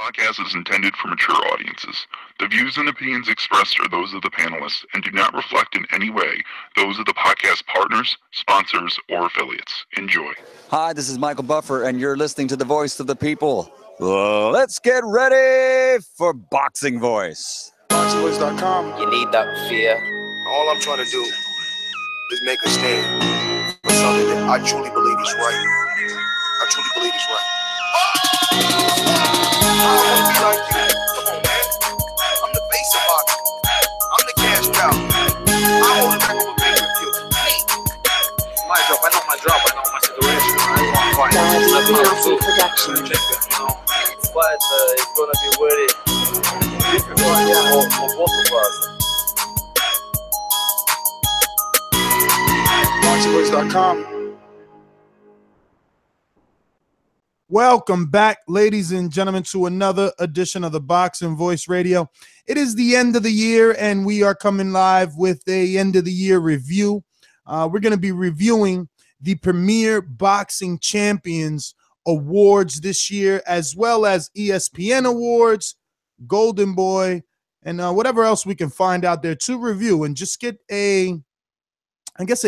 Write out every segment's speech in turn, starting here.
podcast is intended for mature audiences. The views and opinions expressed are those of the panelists and do not reflect in any way those of the podcast partners, sponsors, or affiliates. Enjoy. Hi, this is Michael Buffer, and you're listening to the voice of the people. Let's get ready for Boxing Voice. ThaBoxingvoice.com. You need that fear. All I'm trying to do is make a stand for something that I truly believe is right. I truly believe is right. I want to be like you. Come on, man. I'm the face of boxing. I'm the cash cow. I hold it back over pay-per-view. My drop, I know my drop, I know my situation. I want to fight. That's my food. But it's going to be very difficult for both of us. ThaBoxingvoice.com. Welcome back, ladies and gentlemen, to another edition of the Boxing Voice Radio. It is the end of the year, and we are coming live with a end of the year review. We're going to be reviewing the Premier Boxing Champions Awards this year, as well as ESPN Awards, Golden Boy, and whatever else we can find out there to review and just get a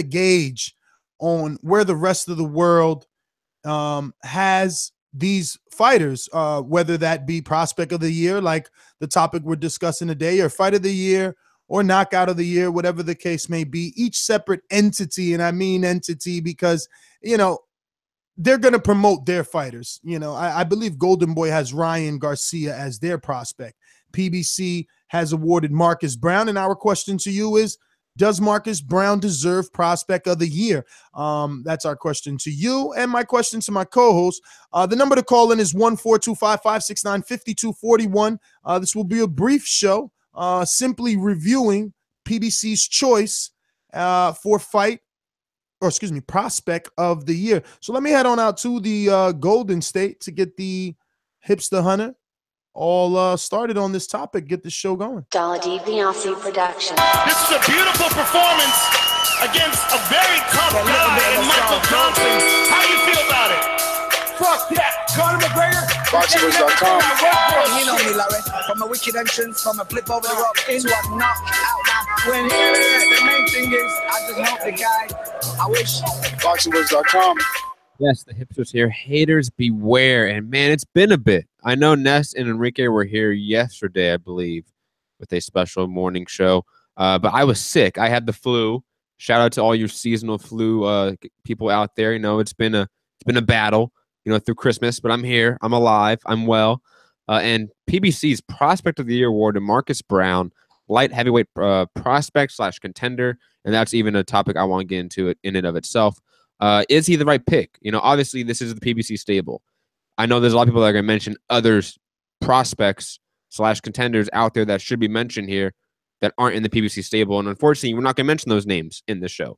gauge on where the rest of the world has these fighters, whether that be prospect of the year, like the topic we're discussing today, or fight of the year, or knockout of the year, whatever the case may be, each separate entity. And I mean entity because, they're going to promote their fighters. I believe Golden Boy has Ryan Garcia as their prospect. PBC has awarded Marcus Browne. And our question to you is, does Marcus Browne deserve prospect of the year? That's our question to you. And my question to my co-host, the number to call in is 1-425-569-5241. This will be a brief show, simply reviewing PBC's choice for prospect of the year. So let me head on out to the Golden State to get the Hipster Hunter all started on this topic, get the show going. ThaBoxingvoice production. This is a beautiful performance against a very tough guy in Michael Johnson. How do you feel about it? Fuck that. Conor McGregor. ThaBoxingvoice.com. You know me, Larry. From a wicked entrance, from a flip over the rock into a knockout. When the main thing is, I just help the guy. I wish. ThaBoxingvoice.com. Yes, the Hipsters here. Haters beware. And man, it's been a bit. I know Ness and Enrique were here yesterday, I believe, with a special morning show. But I was sick. I had the flu. Shout out to all your seasonal flu people out there. It's been a battle, through Christmas. But I'm here. I'm alive. I'm well. And PBC's Prospect of the Year award to Marcus Browne, light heavyweight prospect / contender. And that's even a topic I want to get into in and of itself. Is he the right pick? Obviously, this is the PBC stable. I know there's a lot of people that are going to mention other prospects / contenders out there that should be mentioned here that aren't in the PBC stable. And unfortunately, we're not going to mention those names in this show.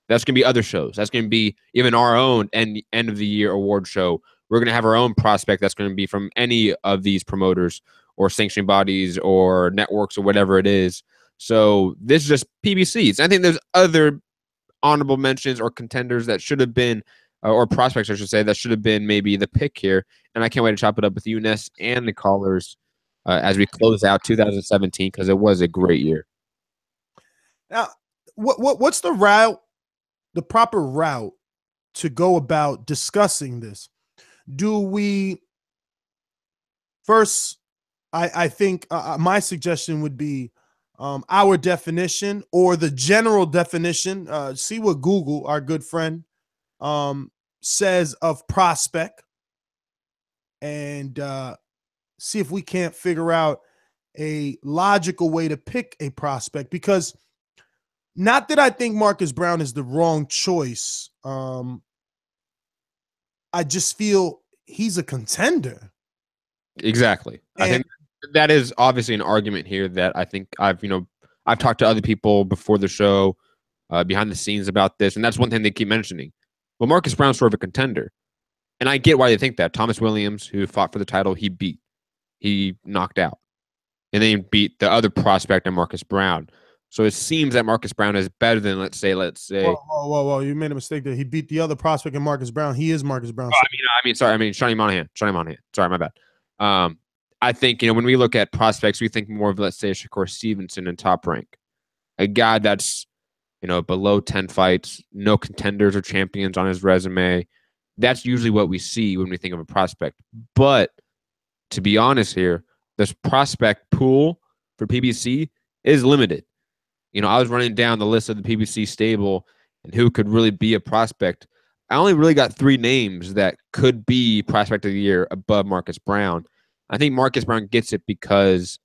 That's going to be other shows. That's going to be even our own end of the year award show. We're going to have our own prospect that's going to be from any of these promoters or sanctioning bodies or networks or whatever it is. So this is just PBCs. I think there's other honorable mentions or contenders that should have been, or prospects, I should say, that should have been maybe the pick here. And I can't wait to chop it up with you, Ness, and the callers as we close out 2017, because it was a great year. Now, what's the route, the proper route to go about discussing this? Do we first, I think my suggestion would be our definition or the general definition. See what Google, our good friend, says of prospect, and see if we can't figure out a logical way to pick a prospect. Because not that I think Marcus Browne is the wrong choice. I just feel he's a contender. Exactly. I think that is obviously an argument here that I think I've talked to other people before the show, behind the scenes about this, and that's one thing they keep mentioning. Well, Marcus Browne's sort of a contender, and I get why they think that. Thomas Williams, who fought for the title, he knocked out, and then he beat the other prospect, Marcus Browne. So it seems that Marcus Browne is better than, let's say. Whoa! You made a mistake there. He beat the other prospect in Marcus Browne. He is Marcus Browne. Sorry, Shawnee Monahan. Sorry, my bad. I think, when we look at prospects, we think more of, let's say, Shakur Stevenson in Top Rank, a guy that's, below 10 fights, no contenders or champions on his resume. That's usually what we see when we think of a prospect. But to be honest here, this prospect pool for PBC is limited. I was running down the list of the PBC stable and who could really be a prospect. I only really got 3 names that could be prospect of the year above Marcus Browne. I think Marcus Browne gets it because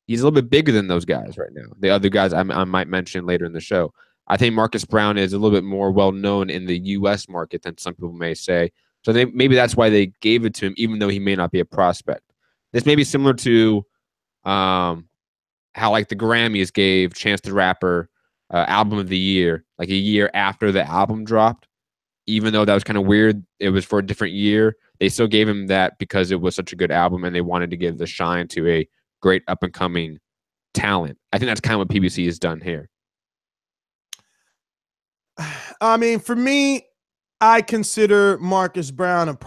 he's a little bit bigger than those guys right now. The other guys I might mention later in the show. I think Marcus Browne is a little bit more well-known in the U.S. market than some people may say. So maybe that's why they gave it to him, even though he may not be a prospect. This may be similar to how, like, the Grammys gave Chance the Rapper Album of the Year, like a year after the album dropped. Even though that was kind of weird, it was for a different year. They still gave him that because it was such a good album, and they wanted to give the shine to a great up-and-coming talent. I think that's kind of what PBC has done here. I mean, for me, I consider Marcus Browne not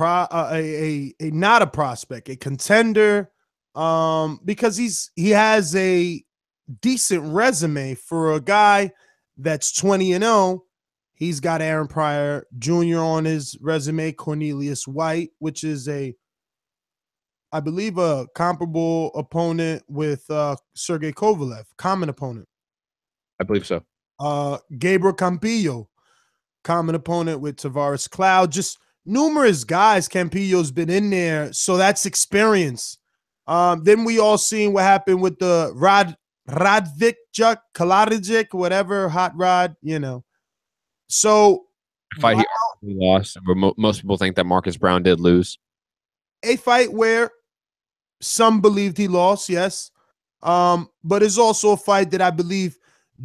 a prospect, a contender, because he has a decent resume for a guy that's 20-0. He's got Aaron Pryor Jr. on his resume, Cornelius White, which is I believe, a comparable opponent with Sergey Kovalev, common opponent. I believe so. Gabriel Campillo, common opponent with Tavares Cloud. Just numerous guys. Campillo's been in there, so that's experience. Then we all seen what happened with the Radvik Kaladic, whatever, Hot Rod, So fight he lost. Most people think that Marcus Browne did lose. A fight where some believed he lost, yes. But it's also a fight that I believe,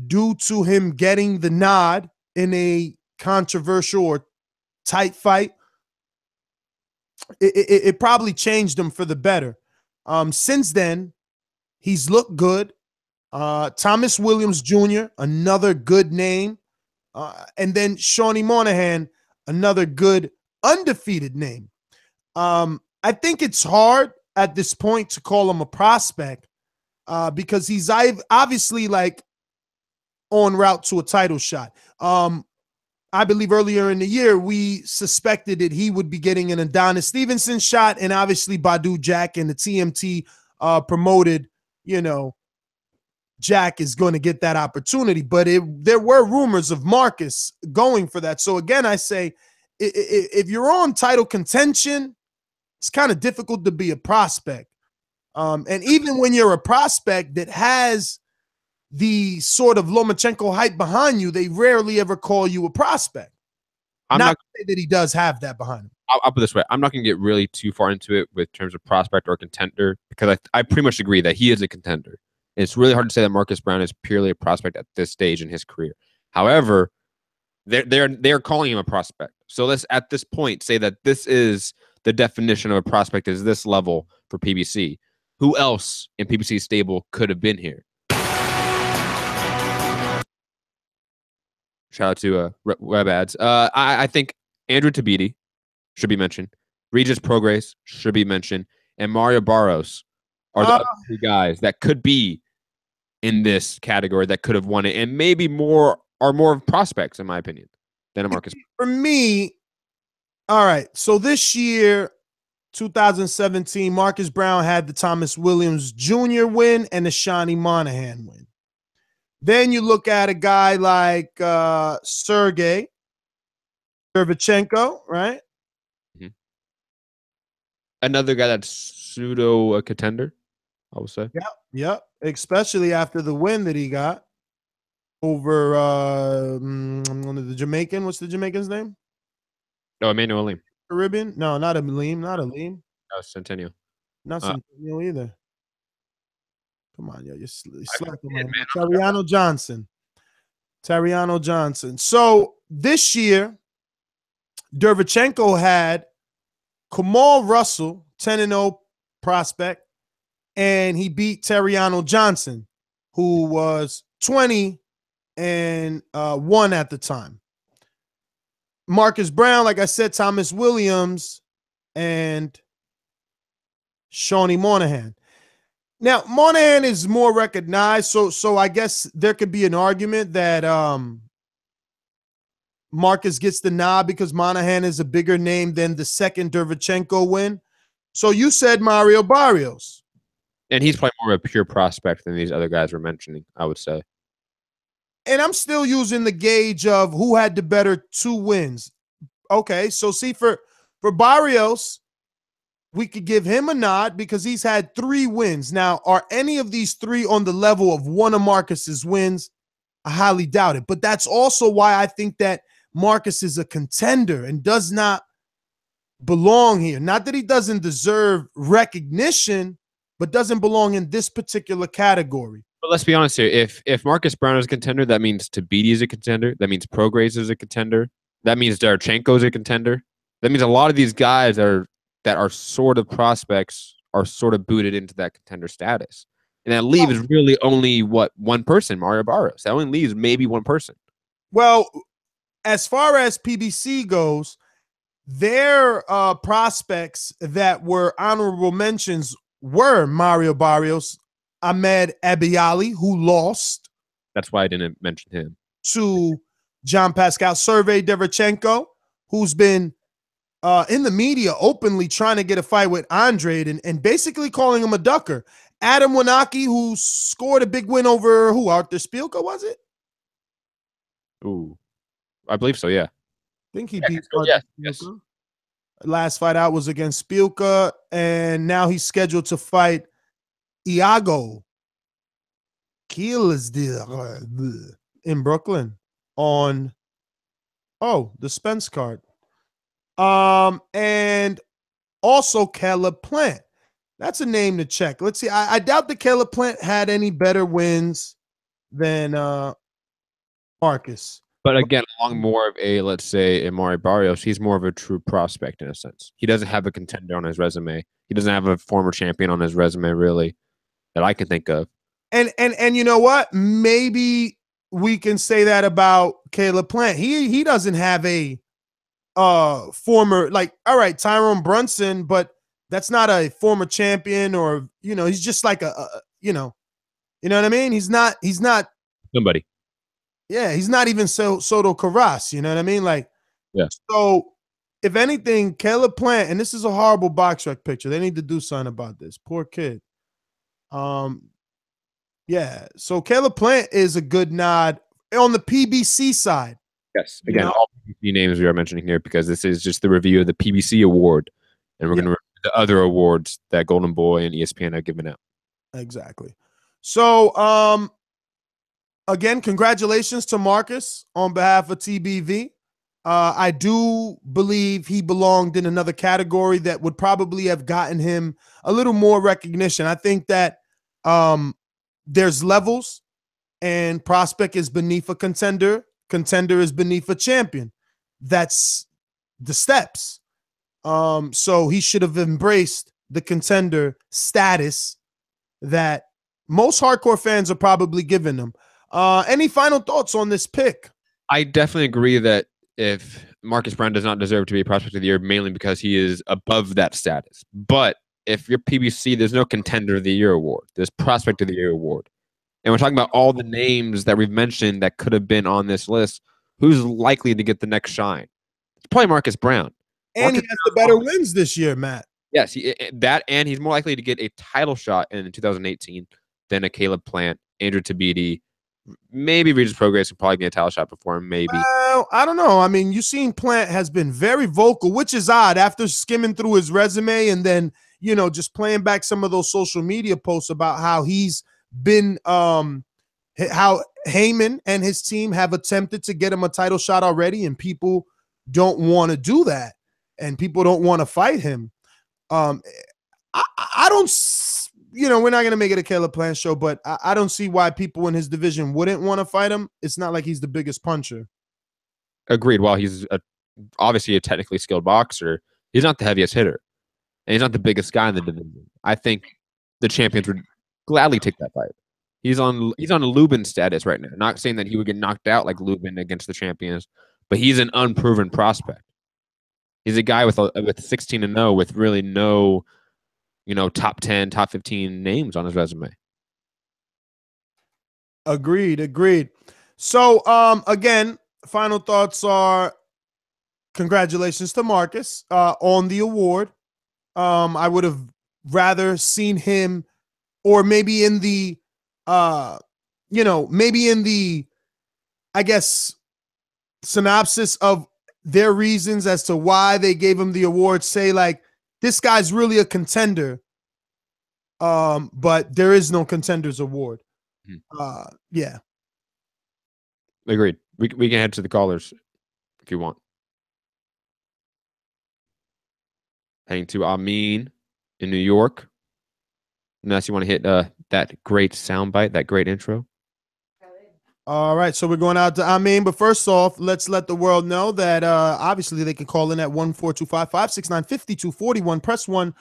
due to him getting the nod in a controversial or tight fight, it probably changed him for the better. Since then, he's looked good. Thomas Williams Jr., another good name. And then Shawnee Monahan, another good undefeated name. I think it's hard at this point to call him a prospect because he's obviously, like, on route to a title shot. I believe earlier in the year, we suspected that he would be getting an Adonis Stevenson shot, and obviously Badu Jack and the TMT promoted, Jack is going to get that opportunity. But there were rumors of Marcus going for that. So again, I say, if you're on title contention, it's kind of difficult to be a prospect. And even when you're a prospect that has the sort of Lomachenko hype behind you, they rarely ever call you a prospect. I'm not to say that he does have that behind him. I'll put it this way. I'm not going to get really too far into it with terms of prospect or contender, because I pretty much agree that he is a contender. And it's really hard to say that Marcus Browne is purely a prospect at this stage in his career. However, they're calling him a prospect. So let's, at this point, say that this is the definition of a prospect, is this level for PBC. Who else in PBC's stable could have been here? Shout out to Web Ads. I think Andrew Tabiti should be mentioned. Regis Prograis should be mentioned. And Mario Barros are the other 2 guys that could be in this category that could have won it, and maybe more of prospects, in my opinion, than a Marcus. For me, all right, so this year, 2017, Marcus Browne had the Thomas Williams Jr. win and the Shawnee Monahan win. Then you look at a guy like Sergey Derevchenko, right? Mm-hmm. Another guy that's pseudo contender, I would say. Yep. Especially after the win that he got over the Jamaican. What's the Jamaican's name? No, Emmanuel Aleem. Caribbean? No, not Aleem. Not Aleem. No, Centennial. Not Centennial either. Come on, yo, you're slacking, man. Tariano Johnson. So this year, Derevchenko had Kamal Russell, 10-0 prospect, and he beat Tariano Johnson, who was 20-1 at the time. Marcus Browne, like I said, Thomas Williams, and Shawnee Monahan. Now, Monahan is more recognized, so I guess there could be an argument that Marcus gets the nod because Monahan is a bigger name than the second Derevchenko win. So you said Mario Barrios. And he's probably more of a pure prospect than these other guys we're mentioning, I would say. And I'm still using the gauge of who had the better 2 wins. Okay, so see, for Barrios, we could give him a nod because he's had 3 wins. Now, are any of these 3 on the level of one of Marcus's wins? I highly doubt it. But that's also why I think that Marcus is a contender and does not belong here. Not that he doesn't deserve recognition, but doesn't belong in this particular category. But let's be honest here. If Marcus Browne is a contender, that means Tabiti is a contender. That means Prograis is a contender. That means Derevchenko is a contender. That means a lot of these guys that are sort of prospects are sort of booted into that contender status. And that leaves really only, one person, Mario Barrios. That only leaves maybe one person. Well, as far as PBC goes, their prospects that were honorable mentions were Mario Barrios, Ahmed Abiali, who lost. That's why I didn't mention him. To John Pascal, Sergey Derevchenko, who's been in the media openly trying to get a fight with Andre and basically calling him a ducker. Adam Wanaki, who scored a big win over Arthur Spielka, was it? Ooh, I believe so, yeah. I think he beat Arthur yes. Spielka. Last fight out was against Spielka, and now he's scheduled to fight Iago Kielesdir in Brooklyn on the Spence card. And also Caleb Plant. That's a name to check. Let's see. I doubt that Caleb Plant had any better wins than Marcus. But again, along more of a, let's say, Mario Barrios, he's more of a true prospect in a sense. He doesn't have a contender on his resume. He doesn't have a former champion on his resume, really, that I can think of. And you know what? Maybe we can say that about Caleb Plant. He doesn't have a former, like, all right, Tyrone Brunson, but that's not a former champion, or he's just like you know what I mean? He's not Somebody. Yeah, he's not even Soto Carras, you know what I mean? Like, yeah. So if anything, Caleb Plant, and this is a horrible box rec picture. They need to do something about this. Poor kid. Yeah. So Caleb Plant is a good nod on the PBC side. Yes. Again, all PBC names we are mentioning here because this is just the review of the PBC award, and we're going to review the other awards that Golden Boy and ESPN have given out. Exactly. So, again, congratulations to Marcus on behalf of TBV. I do believe he belonged in another category that would probably have gotten him a little more recognition. I think that there's levels, and prospect is beneath a contender. Contender is beneath a champion. That's the steps. So he should have embraced the contender status that most hardcore fans are probably giving him. Any final thoughts on this pick? I definitely agree that if Marcus Browne does not deserve to be a prospect of the year, mainly because he is above that status. But if you're PBC, there's no contender of the year award. There's prospect of the year award. And we're talking about all the names that we've mentioned that could have been on this list. Who's likely to get the next shine? It's probably Marcus Browne. And he has the better wins this year, Matt. Yes, and he's more likely to get a title shot in 2018 than a Caleb Plant, Andrew Tabiti, maybe Regis Prograis will probably get a title shot before him, maybe. Well, I don't know. I mean, you've seen Plant has been very vocal, which is odd after skimming through his resume and then, just playing back some of those social media posts about how he's been, how Heyman and his team have attempted to get him a title shot already, and people don't want to do that, and people don't want to fight him. I don't, we're not going to make it a Caleb Plant show, but I don't see why people in his division wouldn't want to fight him. It's not like he's the biggest puncher. Agreed. While he's obviously a technically skilled boxer, he's not the heaviest hitter, and he's not the biggest guy in the division. I think the champions would gladly take that fight. He's on a Lubin status right now. Not saying that he would get knocked out like Lubin against the champions, but he's an unproven prospect. He's a guy with 16-0 with really no top 10, top 15 names on his resume. Agreed. So, again, final thoughts are congratulations to Marcus on the award. I would have rather seen him, or maybe in the, I guess, synopsis of their reasons as to why they gave him the award, say like, this guy's really a contender. But there is no contenders award. Yeah. Agreed. We can head to the callers if you want. Heading to Amin in New York. Unless you want to hit that great soundbite, that great intro. All right, so we're going out to Amin. But first off, let's let the world know that obviously they can call in at 1-425-569-5241. Press 1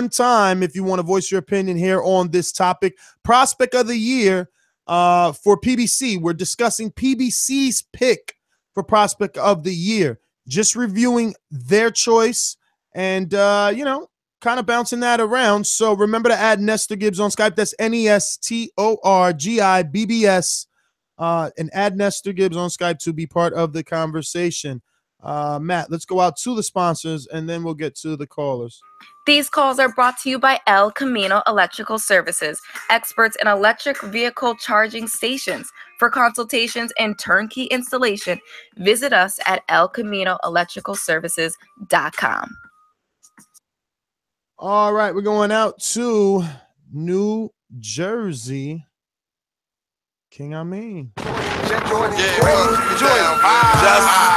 time if you want to voice your opinion here on this topic. Prospect of the year for PBC. We're discussing PBC's pick for prospect of the year. Just reviewing their choice and, kind of bouncing that around. So remember to add Nestor Gibbs on Skype. That's NESTORGIBBS. And add Nestor Gibbs on Skype to be part of the conversation. Matt, let's go out to the sponsors, and then we'll get to the callers. These calls are brought to you by El Camino Electrical Services, experts in electric vehicle charging stations. For consultations and turnkey installation, visit us at elcaminoelectricalservices.com. All right, we're going out to New Jersey. King Amin. Just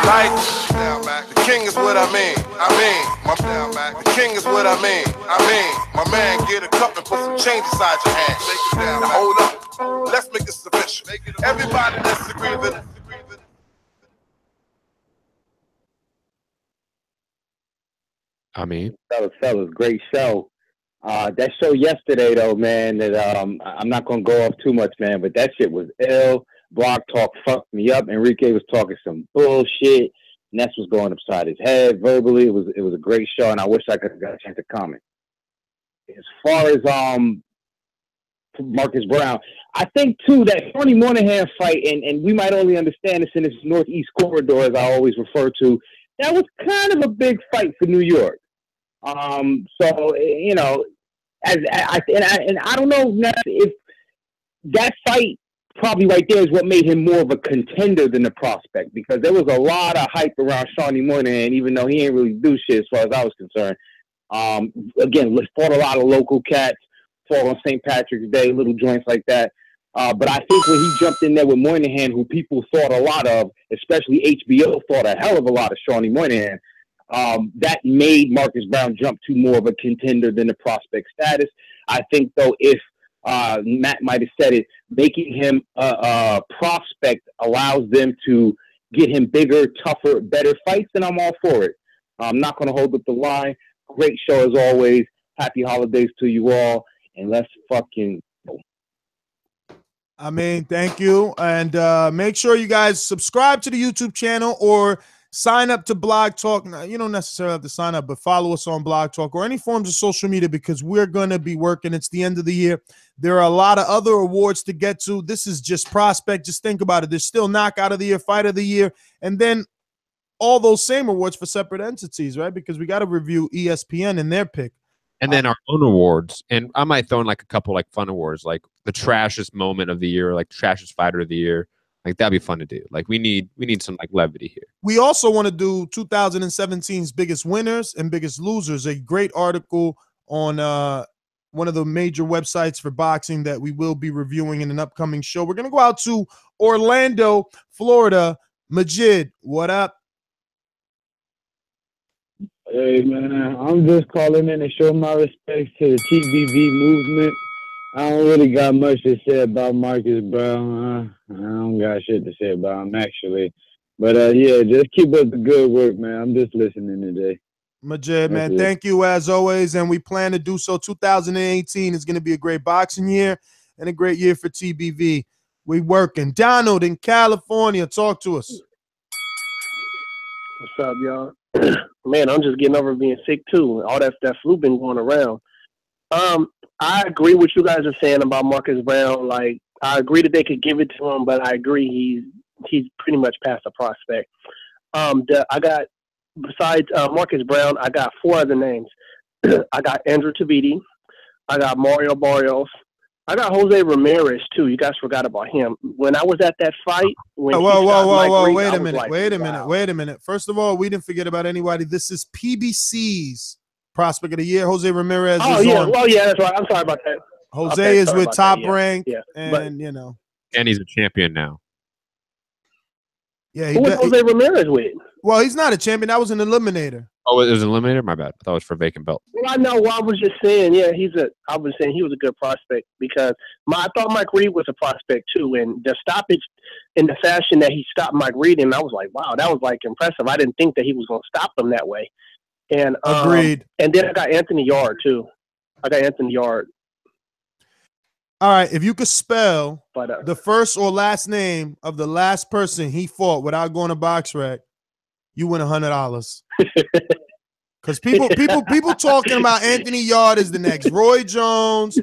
like the king is what I mean. The king is what I mean. My man, get a cup and put some change inside your hand. Now hold up. Let's make this official. Everybody let's agree with it. Amin. Fellas, great show. That show yesterday, though, man, that I'm not going to go off too much, man, but that shit was ill. Blog Talk fucked me up. Enrique was talking some bullshit. Ness was going upside his head verbally. It was a great show, and I wish I could have got a chance to comment. As far as Marcus Browne, I think, too, that Tony Monahan fight, and we might only understand this in this Northeast corridor, as I always refer to, that was kind of a big fight for New York. So, you know, and I don't know if that fight probably right there is what made him more of a contender than a prospect, because there was a lot of hype around Shawnee Moynihan, even though he ain't really do shit as far as I was concerned. Again, fought a lot of local cats, fought on St. Patrick's Day, little joints like that. But I think when he jumped in there with Moynihan, who people thought a lot of, especially HBO thought a hell of a lot of Shawnee Moynihan, that made Marcus Browne jump to more of a contender than the prospect status. I think, though, if Matt might have said it, making him a prospect allows them to get him bigger, tougher, better fights, and I'm all for it. I'm not going to hold up the line. Great show as always. Happy holidays to you all, and let's fucking go. I mean, thank you. And make sure you guys subscribe to the YouTube channel or sign up to Blog Talk. Now, you don't necessarily have to sign up, but follow us on Blog Talk or any forms of social media, because we're going to be working. It's the end of the year. There are a lot of other awards to get to. This is just prospect. Just think about it. There's still knockout of the year, fight of the year, and then all those same awards for separate entities, right? Because we got to review ESPN and their pick. And then our own awards. And I might throw in like a couple like fun awards, like the trashiest moment of the year, like trashiest fighter of the year. Like that'd be fun to do. Like we need some like levity here. We also want to do 2017's biggest winners and biggest losers. A great article on one of the major websites for boxing that we will be reviewing in an upcoming show. We're gonna go out to Orlando, Florida. Majid, what up? Hey man, I'm just calling in to show my respects to the TBV movement. I don't really got much to say about Marcus Browne. I don't got shit to say about him, actually. But, yeah, just keep up the good work, man. I'm just listening today. Majid, man, thank you as always, and we plan to do so. 2018 is going to be a great boxing year and a great year for TBV. We working. Donald in California, talk to us. What's up, y'all? Man, I'm just getting over being sick, too. All that flu been going around. I agree with you guys are saying about Marcus Browne. Like, I agree that they could give it to him, but I agree he's pretty much past the prospect. I got, besides Marcus Browne, I got 4 other names. I got Andrew Tabiti. I got Mario Barrios. I got Jose Ramirez too. You guys forgot about him. When I was at that fight, when whoa, wait a minute. First of all, we didn't forget about anybody. This is PBC's prospect of the year. Jose Ramirez. Oh yeah, that's right. I'm sorry about that. Jose is with Top Rank, and you know, and he's a champion now. Yeah, who was Jose Ramirez with? Well, he's not a champion. That was an eliminator. Oh, it was an eliminator? My bad. I thought it was for vacant belt. Well, I know. Well, I was just saying, I was saying he was a good prospect because I thought Mike Reed was a prospect too, and the stoppage in the fashion that he stopped Mike Reed, and I was like, wow, that was like impressive. I didn't think that he was going to stop him that way. And agreed. And then I got Anthony Yard too. All right, if you could spell the first or last name of the last person he fought without going to BoxRec, you win $100. Because people talking about Anthony Yard is the next Roy Jones.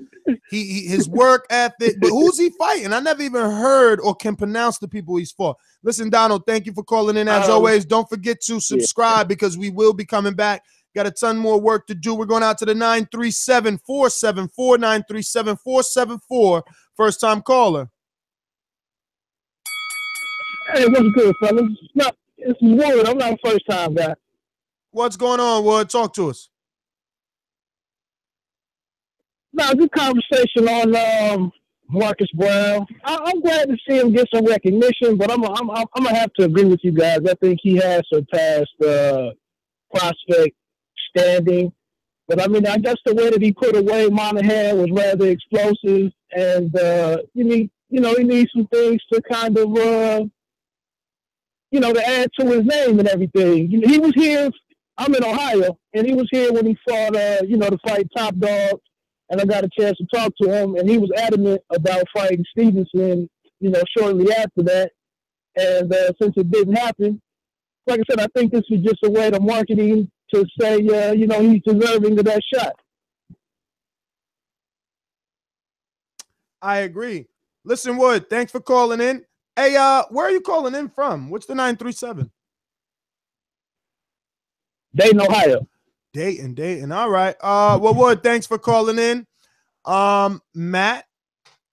His work ethic, but who's he fighting? I never even heard or can pronounce the people he's fought. Listen, Donald, thank you for calling in. As always, don't forget to subscribe because we will be coming back. Got a ton more work to do. We're going out to the 937-474, 937-474. First time caller. Hey, what's good, fellas? It's Wood. I'm not a first time guy. What's going on, Wood? Talk to us. No, good conversation on Marcus Browne. I'm glad to see him get some recognition, but I'm gonna have to agree with you guys. I think he has surpassed prospect standing. But I mean, I guess the way that he put away Monahan was rather explosive, and he needs some things to kind of to add to his name and everything. He was here. I'm in Ohio, and he was here when he fought to fight Top Dog, and I got a chance to talk to him, and he was adamant about fighting Stevenson, shortly after that. And since it didn't happen, like I said, I think this is just a way to marketing to say, he's deserving of that shot. I agree. Listen, Wood, thanks for calling in. Hey, where are you calling in from? What's the 937? Dayton, Ohio. Dayton. All right. Well, Wood, thanks for calling in. Matt,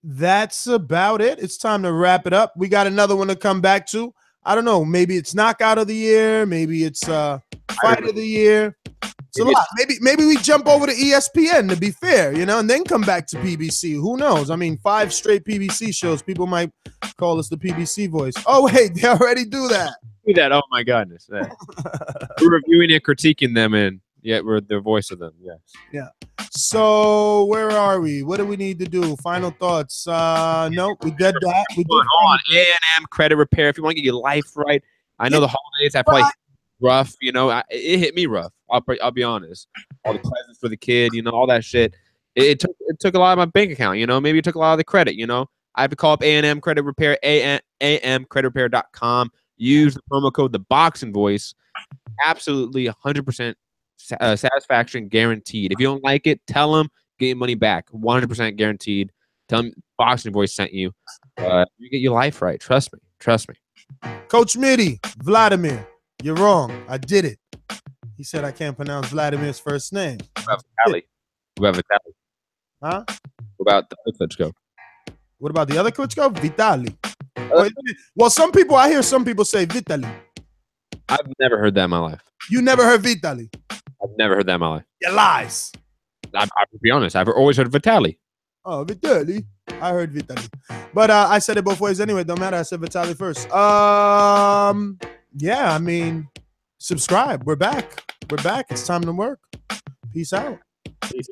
that's about it. It's time to wrap it up. We got another one to come back to. I don't know. Maybe it's knockout of the year. Maybe it's fight of the year. It's a lot. Maybe we jump over to ESPN to be fair, and then come back to PBC. Who knows? I mean, 5 straight PBC shows. People might call us the PBC voice. Oh, wait, they already do that. Oh my goodness. We're reviewing and critiquing them, and yet we're the voice of them. Yes. Yeah. So where are we? What do we need to do? Final thoughts. No, we did that. We did on A&M Credit Repair. If you want to get your life right, I know the holidays have probably rough. It hit me rough. I'll be honest. All the presents for the kid, all that shit. It took a lot of my bank account. Maybe it took a lot of the credit. I have to call up A&M Credit Repair, amcreditrepair.com. Use the promo code ThaBoxingvoice. Absolutely 100% satisfaction guaranteed. If you don't like it, tell them, get your money back. 100% guaranteed. Tell them Boxing Voice sent you. You get your life right. Trust me. Coach Mitty, Vladimir, you're wrong. I did it. He said I can't pronounce Vladimir's first name. What about Vitaly? Huh? What about the other Klitschko? What about the other Klitschko? Vitali. Well, I hear some people say Vitali. I've never heard that in my life. You never heard Vitali? I've never heard that in my life. You lies. I'll be honest. I've always heard Vitali. Oh, Vitali. I heard Vitali. But I said it both ways anyway. Don't matter. I said Vitali first. Yeah, I mean, subscribe. We're back. It's time to work. Peace out. Peace.